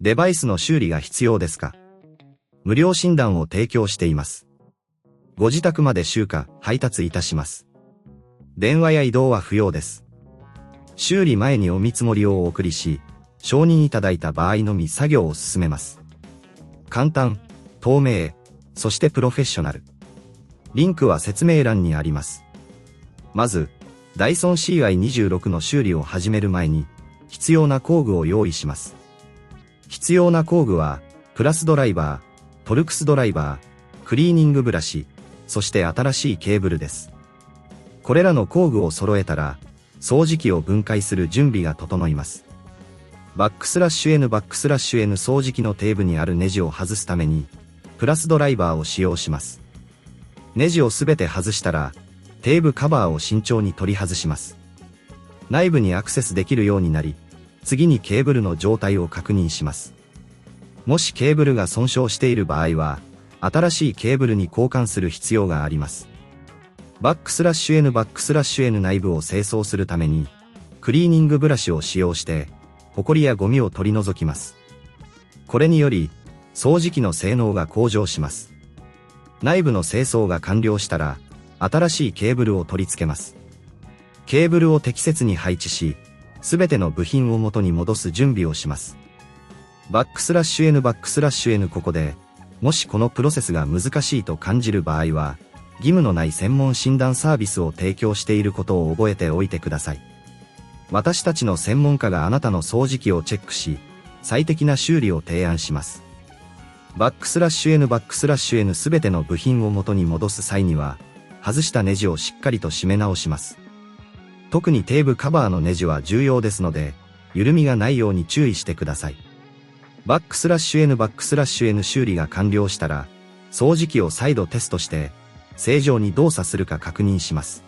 デバイスの修理が必要ですか？無料診断を提供しています。ご自宅まで集荷、配達いたします。電話や移動は不要です。修理前にお見積もりをお送りし、承認いただいた場合のみ作業を進めます。簡単、透明、そしてプロフェッショナル。リンクは説明欄にあります。まず、Dyson CY26の修理を始める前に、必要な工具を用意します。必要な工具は、プラスドライバー、トルクスドライバー、クリーニングブラシ、そして新しいケーブルです。これらの工具を揃えたら、掃除機を分解する準備が整います。バックスラッシュ N 掃除機の底部にあるネジを外すために、プラスドライバーを使用します。ネジをすべて外したら、底部カバーを慎重に取り外します。内部にアクセスできるようになり、次にケーブルの状態を確認します。もしケーブルが損傷している場合は、新しいケーブルに交換する必要があります。バックスラッシュ N 内部を清掃するために、クリーニングブラシを使用して、ホコリやゴミを取り除きます。これにより、掃除機の性能が向上します。内部の清掃が完了したら、新しいケーブルを取り付けます。ケーブルを適切に配置し、すべての部品を元に戻す準備をします。バックスラッシュ N ここで、もしこのプロセスが難しいと感じる場合は、義務のない専門診断サービスを提供していることを覚えておいてください。私たちの専門家があなたの掃除機をチェックし、最適な修理を提案します。バックスラッシュ N すべての部品を元に戻す際には、外したネジをしっかりと締め直します。特に底部カバーのネジは重要ですので、緩みがないように注意してください。バックスラッシュ N 修理が完了したら、掃除機を再度テストして、正常に動作するか確認します。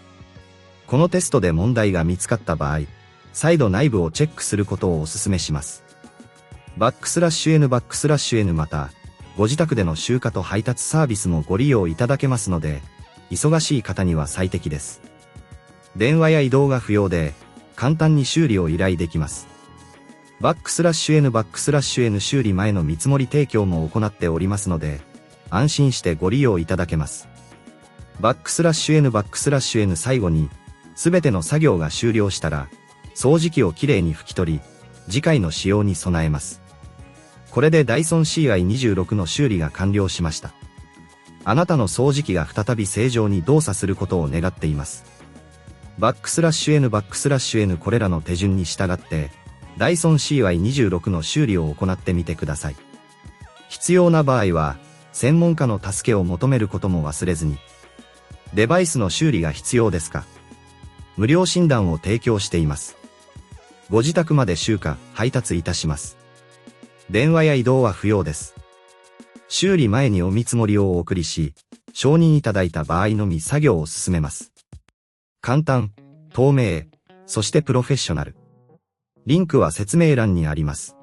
このテストで問題が見つかった場合、再度内部をチェックすることをお勧めします。バックスラッシュ N また、ご自宅での集荷と配達サービスもご利用いただけますので、忙しい方には最適です。電話や移動が不要で、簡単に修理を依頼できます。バックスラッシュ N 修理前の見積もり提供も行っておりますので、安心してご利用いただけます。バックスラッシュ N 最後に、すべての作業が終了したら、掃除機をきれいに拭き取り、次回の使用に備えます。これでDyson CY26の修理が完了しました。あなたの掃除機が再び正常に動作することを願っています。バックスラッシュ N これらの手順に従って、Dyson CY26の修理を行ってみてください。必要な場合は、専門家の助けを求めることも忘れずに。デバイスの修理が必要ですか？無料診断を提供しています。ご自宅まで集荷、配達いたします。電話や移動は不要です。修理前にお見積もりをお送りし、承認いただいた場合のみ作業を進めます。簡単、透明、そしてプロフェッショナル。リンクは説明欄にあります。